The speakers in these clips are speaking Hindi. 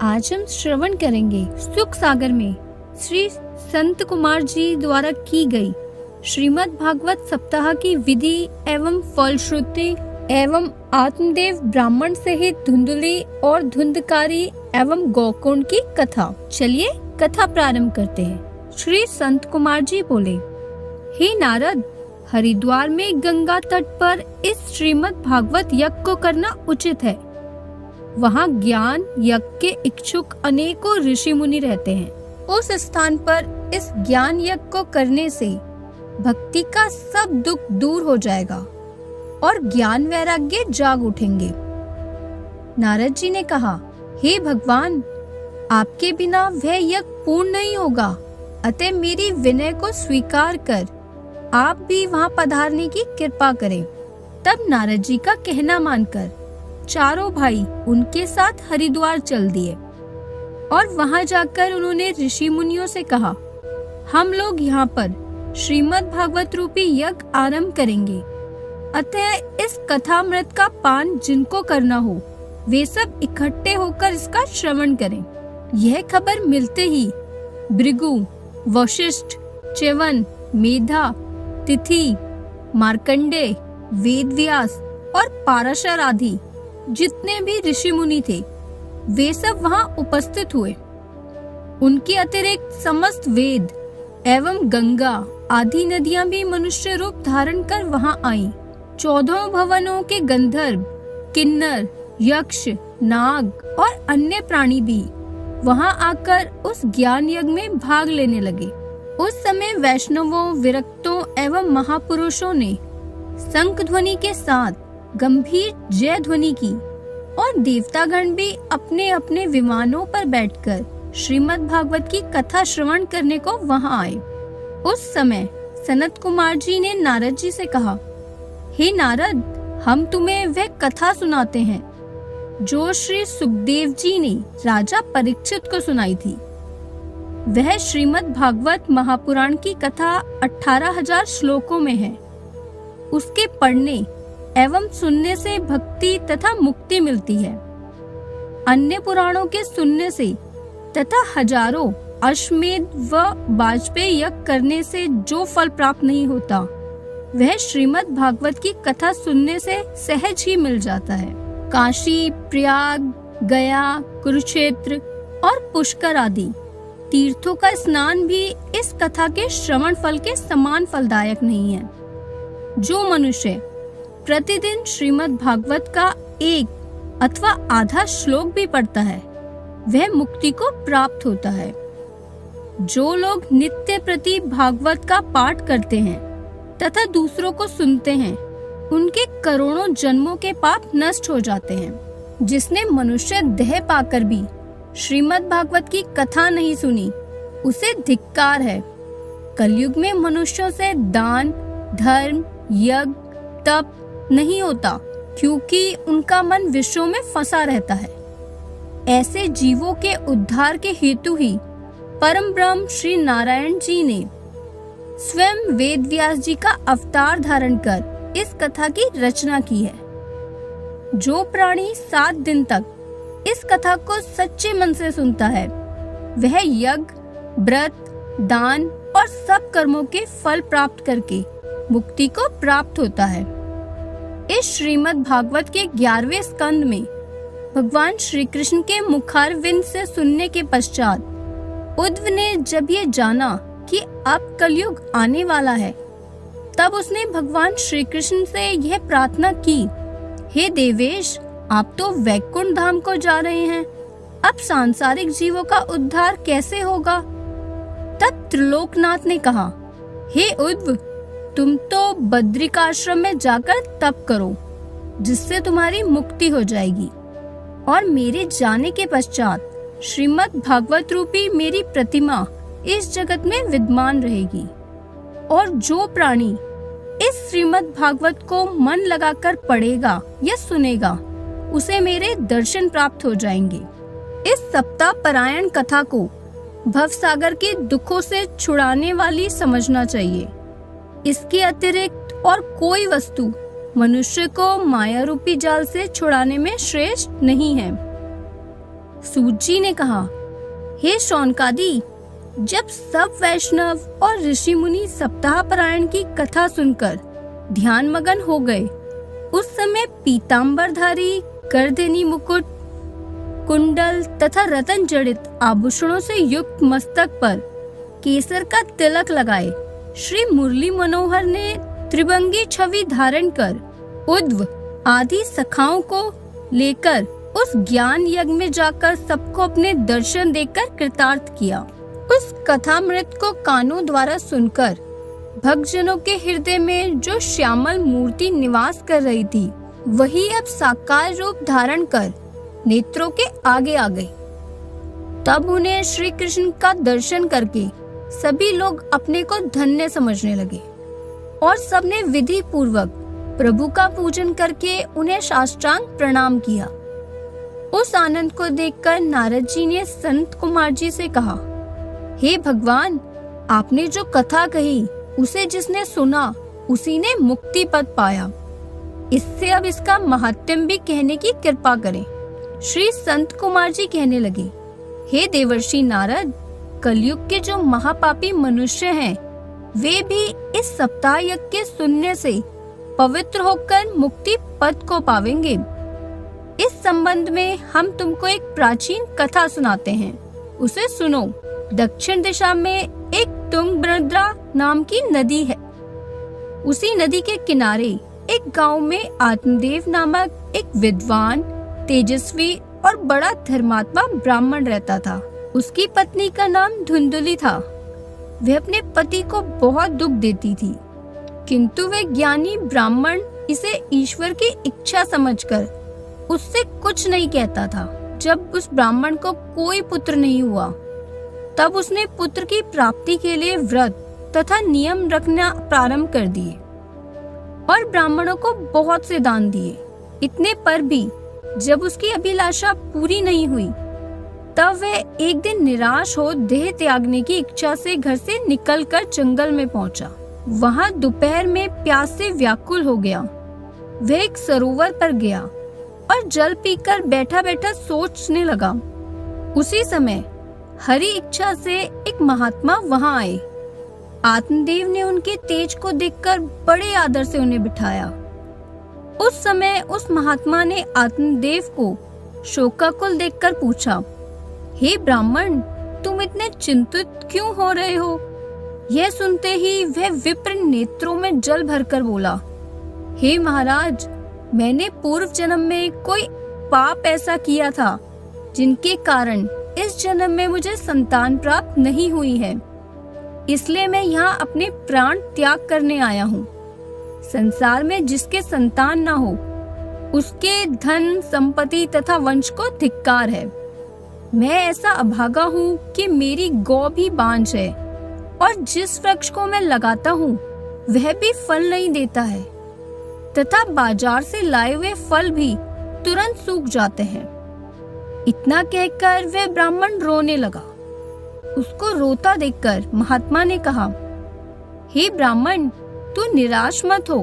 आज हम श्रवण करेंगे सुख सागर में श्री संत कुमार जी द्वारा की गई श्रीमद् भागवत सप्ताह की विधि एवं फलश्रुति एवं आत्मदेव ब्राह्मण सहित धुंधली और धुंधकारी एवं गौकुंड की कथा। चलिए कथा प्रारंभ करते हैं। श्री संत कुमार जी बोले, हे नारद, हरिद्वार में गंगा तट पर इस श्रीमद् भागवत यज्ञ को करना उचित है। वहाँ ज्ञान यज्ञ के इच्छुक अनेकों ऋषि मुनि रहते हैं। उस स्थान पर इस ज्ञान यज्ञ को करने से भक्ति का सब दुख दूर हो जाएगा और ज्ञान वैराग्य जाग उठेंगे। नारद जी ने कहा, हे भगवान, आपके बिना वह यज्ञ पूर्ण नहीं होगा, अतः मेरी विनय को स्वीकार कर आप भी वहां पधारने की कृपा करें। तब नारद जी का कहना मानकर चारों भाई उनके साथ हरिद्वार चल दिए और वहां जाकर उन्होंने ऋषि मुनियों से कहा, हम लोग यहाँ पर श्रीमद् भागवत रूपी यज्ञ आरंभ करेंगे, अतः इस कथामृत का पान जिनको करना हो वे सब इकट्ठे होकर इसका श्रवण करें। यह खबर मिलते ही भृगु, वशिष्ठ, च्यवन, मेधा, तिथि, मार्कंडे, वेदव्यास और पाराशर आदि जितने भी ऋषि मुनि थे वे सब वहां उपस्थित हुए। उनके अतिरिक्त समस्त वेद एवं गंगा आदि नदियां भी मनुष्य रूप धारण कर वहां आईं। 14 भवनों के गंधर्व, किन्नर, यक्ष, नाग और अन्य प्राणी भी वहां आकर उस ज्ञान यज्ञ में भाग लेने लगे। उस समय वैष्णवों, विरक्तों एवं महापुरुषों ने शंख ध्वनि के साथ गंभीर जय ध्वनि की और देवतागण भी अपने अपने विमानों पर बैठकर श्रीमद् भागवत की कथा श्रवण करने को वहां आए। उस समय सनत कुमार जी ने नारद जी से कहा, हे नारद, हम तुम्हें वह कथा सुनाते हैं जो श्री सुखदेव जी ने राजा परीक्षित को सुनाई थी। वह श्रीमद् भागवत महापुराण की कथा 18,000 श्लोकों में है। उसके पढ़ने एवं सुनने से भक्ति तथा मुक्ति मिलती है। अन्य पुराणों के सुनने से तथा हजारों अश्वमेध व वाजपेयी यज्ञ करने से जो फल प्राप्त नहीं होता वह श्रीमद् भागवत की कथा सुनने से सहज ही मिल जाता है। काशी, प्रयाग, गया, कुरुक्षेत्र और पुष्कर आदि तीर्थों का स्नान भी इस कथा के श्रवण फल के समान फलदायक नहीं है। जो मनुष्य प्रतिदिन श्रीमद् भागवत का एक अथवा आधा श्लोक भी पढ़ता है वह मुक्ति को प्राप्त होता है। जो लोग नित्य प्रति भागवत का पाठ करते हैं तथा दूसरों को सुनते हैं उनके करोड़ों जन्मों के पाप नष्ट हो जाते हैं। जिसने मनुष्य देह पाकर भी श्रीमद् भागवत की कथा नहीं सुनी उसे धिक्कार है। कलयुग में मनुष्यों से दान, धर्म, यज्ञ, तप नहीं होता क्योंकि उनका मन विषयों में फंसा रहता है। ऐसे जीवों के उद्धार के हेतु ही परम ब्रह्म श्री नारायण जी ने स्वयं वेद व्यास जी का अवतार धारण कर इस कथा की रचना की है। जो प्राणी 7 दिन तक इस कथा को सच्चे मन से सुनता है वह यज्ञ, व्रत, दान और सब कर्मों के फल प्राप्त करके मुक्ति को प्राप्त होता है। इस श्रीमद् भागवत के 11वें स्कंद में भगवान श्री कृष्ण के मुखारविंद से सुनने के पश्चात उद्धव ने जब ये जाना कि अब कलयुग आने वाला है तब उसने भगवान श्री कृष्ण से यह प्रार्थना की, हे देवेश, आप तो वैकुंठ धाम को जा रहे हैं, अब सांसारिक जीवों का उद्धार कैसे होगा? तब त्रिलोकनाथ ने कहा, हे उद्धव, तुम तो बद्रिकाश्रम में जाकर तप करो जिससे तुम्हारी मुक्ति हो जाएगी और मेरे जाने के पश्चात श्रीमद् भागवत रूपी मेरी प्रतिमा इस जगत में विद्यमान रहेगी और जो प्राणी इस श्रीमद् भागवत को मन लगाकर पढ़ेगा या सुनेगा उसे मेरे दर्शन प्राप्त हो जाएंगे। इस सप्ताह परायण कथा को भवसागर के दुखों से छुड़ाने वाली समझना चाहिए। इसके अतिरिक्त और कोई वस्तु मनुष्य को माया रूपी जाल से छुड़ाने में श्रेष्ठ नहीं है। सूत जी ने कहा, हे शौनकादि, जब सब वैष्णव और ऋषि मुनि सप्ताह पारायण की कथा सुनकर ध्यान मगन हो गए, उस समय पीतांबरधारी, करधनी मुकुट, कुंडल तथा रतन जड़ित आभूषणों से युक्त मस्तक पर केसर का तिलक लगाए श्री मुरली मनोहर ने त्रिभंगी छवि धारण कर उद्धव आदि सखाओं को लेकर उस ज्ञान यज्ञ में जाकर सबको अपने दर्शन देकर कृतार्थ किया। उस कथामृत को कानों द्वारा सुनकर भक्तजनों के हृदय में जो श्यामल मूर्ति निवास कर रही थी, वही अब साकार रूप धारण कर नेत्रों के आगे आ गई। तब उन्हें श्री कृष्ण का दर्शन करके सभी लोग अपने को धन्य समझने लगे और सबने विधि पूर्वक प्रभु का पूजन करके उन्हें साष्टांग प्रणाम किया। उस आनंद को देखकर नारद जी ने संत कुमार जी से कहा, हे भगवान, आपने जो कथा कही उसे जिसने सुना उसी ने मुक्ति पद पाया। इससे अब इसका महात्म्य भी कहने की कृपा करें। श्री संत कुमार जी कहने लगे, हे देवर्षि नारद, कलयुग के जो महापापी मनुष्य हैं, वे भी इस सप्ताह यज्ञ के सुनने से पवित्र होकर मुक्ति पद को पावेंगे। इस संबंध में हम तुमको एक प्राचीन कथा सुनाते हैं, उसे सुनो। दक्षिण दिशा में एक तुंगभद्रा नाम की नदी है। उसी नदी के किनारे एक गांव में आत्मदेव नामक एक विद्वान, तेजस्वी और बड़ा धर्मात्मा ब्राह्मण रहता था। उसकी पत्नी का नाम धुंधुली था। वह अपने पति को बहुत दुख देती थी, किंतु वह ज्ञानी ब्राह्मण इसे ईश्वर की इच्छा समझकर उससे कुछ नहीं कहता था। जब उस ब्राह्मण को कोई पुत्र नहीं हुआ, तब उसने पुत्र की प्राप्ति के लिए व्रत तथा नियम रखना प्रारंभ कर दिए और ब्राह्मणों को बहुत से दान दिए। इतने पर भी जब उसकी अभिलाषा पूरी नहीं हुई, तब वह एक दिन निराश हो देह त्यागने की इच्छा से घर से निकलकर जंगल में पहुंचा। वहां दोपहर में प्यास से व्याकुल हो गया। वह एक सरोवर पर गया और जल पीकर बैठा बैठा सोचने लगा। उसी समय हरि इच्छा से एक महात्मा वहां आए। आत्मदेव ने उनके तेज को देखकर बड़े आदर से उन्हें बिठाया। उस समय उस महात्मा ने आत्मदेव को शोकाकुल देखकर पूछा, हे ब्राह्मण, तुम इतने चिंतित क्यों हो रहे हो? यह सुनते ही वह विप्र नेत्रों में जल भरकर बोला, हे महाराज, मैंने पूर्व जन्म में कोई पाप ऐसा किया था जिनके कारण इस जन्म में मुझे संतान प्राप्त नहीं हुई है। इसलिए मैं यहाँ अपने प्राण त्याग करने आया हूँ। संसार में जिसके संतान ना हो, उसके धन, संपत्ति तथा वंश को धिक्कार है। मैं ऐसा अभागा हूँ कि मेरी गौ भी बांझ है और जिस वृक्ष को मैं लगाता हूँ वह भी फल नहीं देता है तथा बाजार से लाए हुए फल भी तुरंत सूख जाते हैं। इतना कहकर वह ब्राह्मण रोने लगा। उसको रोता देखकर महात्मा ने कहा, हे ब्राह्मण, तू निराश मत हो।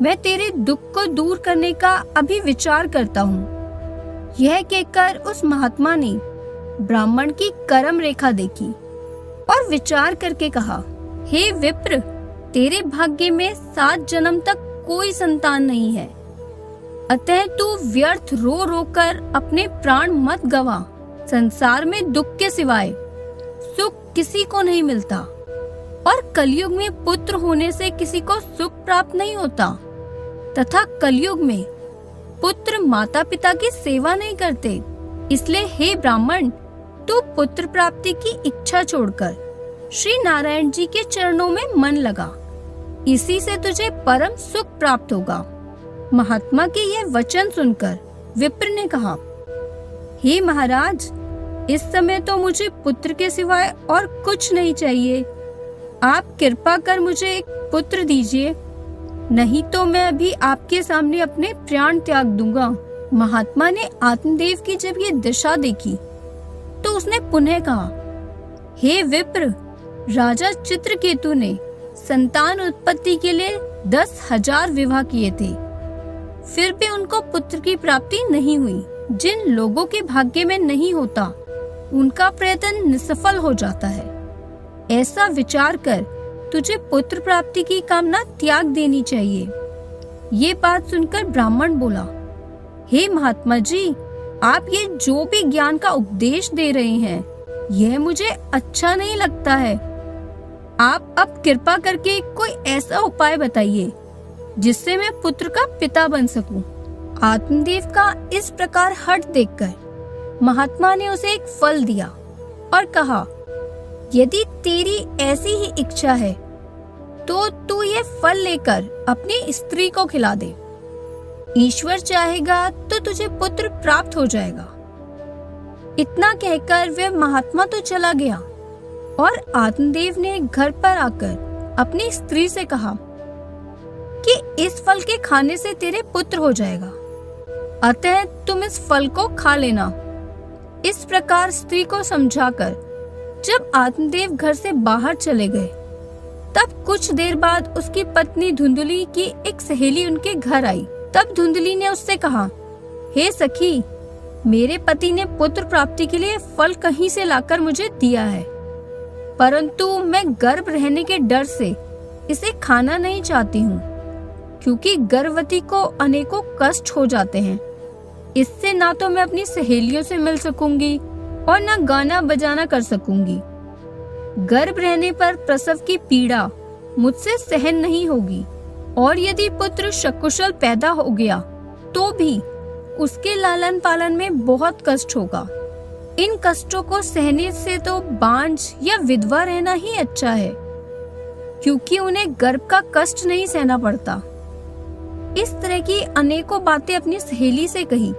मैं तेरे दुख को दूर करने का अभी विचार करता हूँ। यह कहकर उस महात्मा ने ब्राह्मण की कर्म रेखा देखी और विचार करके कहा, हे विप्र, तेरे भाग्य में 7 जन्म तक कोई संतान नहीं है। अतः तू व्यर्थ रो रो कर अपने प्राण मत गवा। संसार में दुख के सिवाय सुख किसी को नहीं मिलता और कलयुग में पुत्र होने से किसी को सुख प्राप्त नहीं होता तथा कलयुग में पुत्र माता पिता की सेवा नहीं करते। इसलिए हे ब्राह्मण, तू पुत्र प्राप्ति की इच्छा छोड़कर श्री नारायण जी के चरणों में मन लगा। इसी से तुझे परम सुख प्राप्त होगा। महात्मा के यह वचन सुनकर विप्र ने कहा, हे महाराज, इस समय तो मुझे पुत्र के सिवाय और कुछ नहीं चाहिए। आप कृपा कर मुझे एक पुत्र दीजिए, नहीं तो मैं अभी आपके सामने अपने प्राण त्याग दूंगा। महात्मा ने आत्मदेव की जब ये दशा देखी तो उसने पुनः कहा, हे विप्र, राजा चित्रकेतु ने संतान उत्पत्ति के लिए 10,000 विवाह किए थे, फिर भी उनको पुत्र की प्राप्ति नहीं हुई। जिन लोगों के भाग्य में नहीं होता उनका प्रयत्न निष्फल हो जाता है। ऐसा विचार कर तुझे पुत्र प्राप्ति की कामना त्याग देनी चाहिए। ये बात सुनकर ब्राह्मण बोला, हे महात्मा जी, आप ये जो भी ज्ञान का उपदेश दे रहे हैं यह मुझे अच्छा नहीं लगता है। आप अब कृपा करके कोई ऐसा उपाय बताइए जिससे मैं पुत्र का पिता बन सकूं। आत्मदेव का इस प्रकार हठ देखकर महात्मा ने उसे एक फल दिया और कहा, यदि तेरी ऐसी ही इच्छा है तो तू ये फल लेकर अपनी स्त्री को खिला दे। ईश्वर चाहेगा तो तुझे पुत्र प्राप्त हो जाएगा। इतना कहकर वह महात्मा तो चला गया और आत्मदेव ने घर पर आकर अपनी स्त्री से कहा कि इस फल के खाने से तेरे पुत्र हो जाएगा, अतः तुम इस फल को खा लेना। इस प्रकार स्त्री को समझाकर जब आत्मदेव घर से बाहर चले गए तब कुछ देर बाद उसकी पत्नी धुंधली की एक सहेली उनके घर आई। तब धुंधली ने उससे कहा, हे सखी, मेरे पति ने पुत्र प्राप्ति के लिए फल कहीं से लाकर मुझे दिया है, परंतु मैं गर्भ रहने के डर से इसे खाना नहीं चाहती हूँ, क्योंकि गर्भवती को अनेकों कष्ट हो जाते हैं। इससे ना तो मैं अपनी सहेलियों से मिल सकूंगी और ना गाना बजाना कर सकूंगी। गर्भ रहने पर प्रसव की पीड़ा मुझसे सहन नहीं होगी, और यदि पुत्र सकुशल पैदा हो गया तो भी उसके लालन पालन में बहुत कष्ट होगा। इन कष्टों को सहने से तो बांझ या विधवा रहना ही अच्छा है, क्योंकि उन्हें गर्भ का कष्ट नहीं सहना पड़ता। इस तरह की अनेकों बातें अपनी सहेली से कही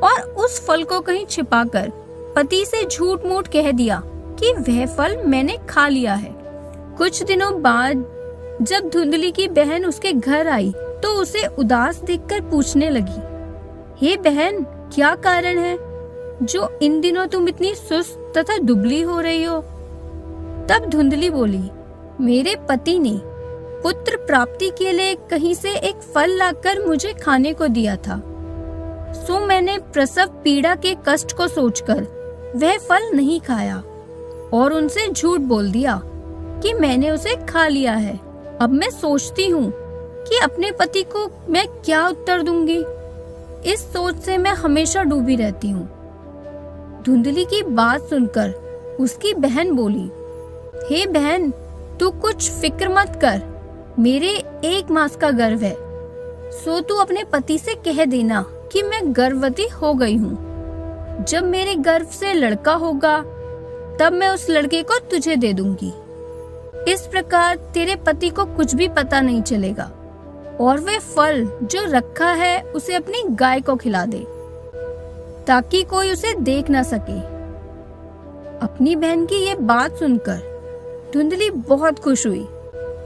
और उस फल को कहीं छिपाकर पति से झूठ मूठ कह दिया कि वह फल मैंने खा लिया है। कुछ दिनों बाद जब धुंधली की बहन उसके घर आई तो उसे उदास देखकर पूछने लगी, हे बहन, क्या कारण है जो इन दिनों तुम इतनी सुस्त तथा दुबली हो रही हो? तब धुंधली बोली, मेरे पति ने पुत्र प्राप्ति के लिए कहीं से एक फल लाकर मुझे खाने को दिया था, सो मैंने प्रसव पीड़ा के कष्ट को सोचकर वह फल नहीं खाया और उनसे झूठ बोल दिया कि मैंने उसे खा लिया है। अब मैं सोचती हूँ कि अपने पति को मैं क्या उत्तर दूंगी। इस सोच से मैं हमेशा डूबी रहती हूँ। धुंधली की बात सुनकर उसकी बहन बोली, हे बहन, तू कुछ फिक्र मत कर, मेरे 1 मास का गर्भ है, सो तू अपने पति से कह देना कि मैं गर्भवती हो गई हूँ। जब मेरे गर्भ से लड़का होगा तब मैं उस लड़के को तुझे दे दूंगी। इस प्रकार तेरे पति को कुछ भी पता नहीं चलेगा और वह फल जो रखा है उसे अपनी गाय को खिला दे, ताकि कोई उसे देख ना सके। अपनी बहन की ये बात सुनकर धुंधली बहुत खुश हुई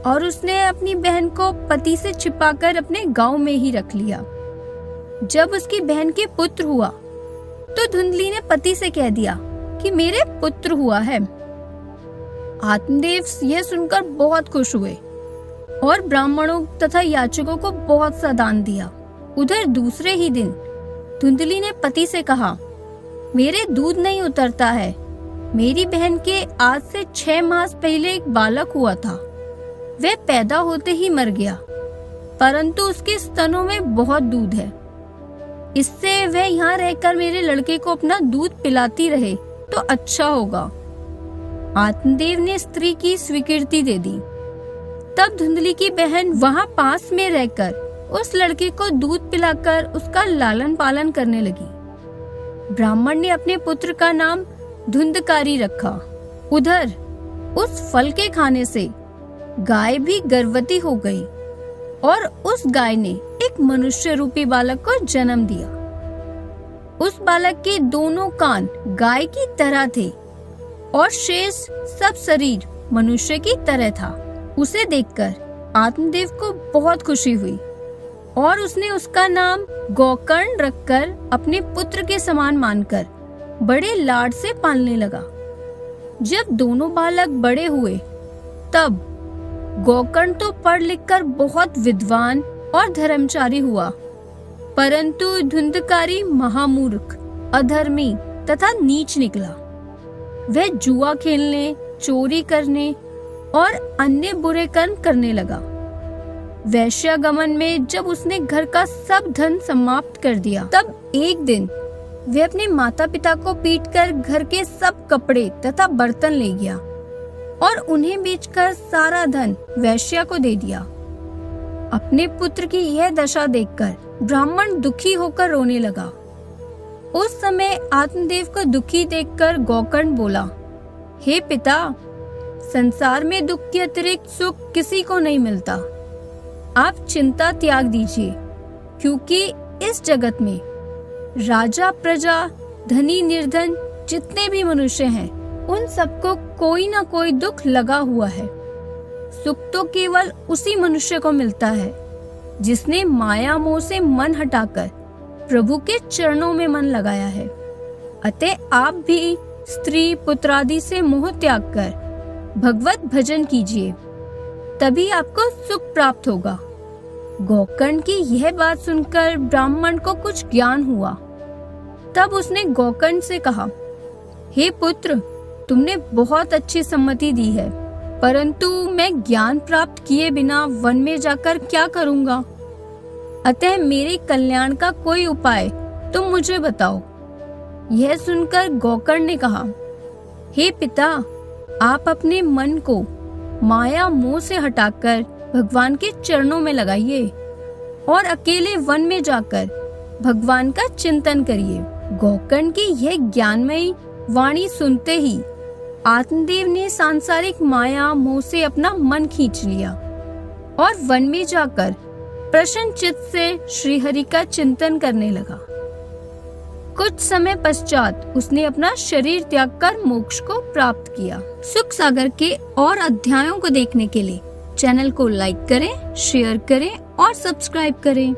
और उसने अपनी बहन को पति से छिपाकर अपने गांव में ही रख लिया। जब उसकी बहन के पुत्र हुआ तो धुंधली ने पति से कह दिया कि मेरे पुत्र हुआ है। आत्मदेव यह सुनकर बहुत खुश हुए और ब्राह्मणों तथा याचकों को बहुत सा दान दिया। उधर दूसरे ही दिन धुंधली ने पति से कहा, मेरे दूध नहीं उतरता है। मेरी बहन के आज से 6 मास पहले एक बालक हुआ था, वह पैदा होते ही मर गया, परंतु उसके स्तनों में बहुत दूध है। इससे वह यहाँ रहकर मेरे लड़के को अपना दूध पिलाती रहे तो अच्छा होगा। आत्मदेव ने स्त्री की स्वीकृति दे दी। तब धुंधली की बहन वहाँ पास में रहकर उस लड़के को दूध पिलाकर उसका लालन पालन करने लगी। ब्राह्मण ने अपने पुत्र का नाम धुंधकारी रखा। उधर उस फल के खाने से गाय भी गर्भवती हो गई और उस गाय ने एक मनुष्य रूपी बालक को जन्म दिया। उस बालक के दोनों कान गाय की तरह थे और शेष सब शरीर मनुष्य की तरह था। उसे देखकर आत्मदेव को बहुत खुशी हुई और उसने उसका नाम गोकर्ण रखकर अपने पुत्र के समान मानकर बड़े लाड से पालने लगा। जब दोनों बालक बड़े हुए तब गोकर्ण तो पढ़ लिखकर बहुत विद्वान और धर्मचारी हुआ, परंतु धुंधकारी महामूर्ख अधर्मी तथा नीच निकला। वह जुआ खेलने, चोरी करने और अन्य बुरे कर्म करने लगा। वैश्यागमन में जब उसने घर का सब धन समाप्त कर दिया, तब एक दिन वह अपने माता पिता को पीटकर घर के सब कपड़े तथा बर्तन ले गया और उन्हें बेचकर सारा धन वैश्या को दे दिया। अपने पुत्र की यह दशा देखकर ब्राह्मण दुखी होकर रोने लगा। उस समय आत्मदेव को दुखी देखकर गोकर्ण बोला, हे पिता, संसार में दुख के अतिरिक्त सुख किसी को नहीं मिलता। आप चिंता त्याग दीजिए, क्योंकि इस जगत में राजा, प्रजा, धनी, निर्धन जितने भी मनुष्य हैं, उन सबको कोई ना कोई दुख लगा हुआ है। सुख तो केवल उसी मनुष्य को मिलता है जिसने माया मोह से मन हटाकर प्रभु के चरणों में मन लगाया है। अतः आप भी स्त्री पुत्रादि से मोह त्याग कर भगवत भजन कीजिए, तभी आपको सुख प्राप्त होगा। गोकर्ण की यह बात सुनकर ब्राह्मण को कुछ ज्ञान हुआ। तब उसने गोकर्ण से कहा, हे पुत्र, तुमने बहुत अच्छी सम्मति दी है, परंतु मैं ज्ञान प्राप्त किए बिना वन में जाकर क्या करूंगा? अतः मेरे कल्याण का कोई उपाय तुम मुझे बताओ। यह सुनकर गोकर्ण ने कहा, हे पिता, आप अपने मन को माया मोह से हटाकर भगवान के चरणों में लगाइए और अकेले वन में जाकर भगवान का चिंतन करिए। गोकर्ण की यह ज्ञानमयी वाणी सुनते ही आत्मदेव ने सांसारिक माया मोह से अपना मन खींच लिया और वन में जाकर प्रसन्न चित्त से श्री हरि का चिंतन करने लगा। कुछ समय पश्चात उसने अपना शरीर त्याग कर मोक्ष को प्राप्त किया। सुख सागर के और अध्यायों को देखने के लिए चैनल को लाइक करें, शेयर करें और सब्सक्राइब करें।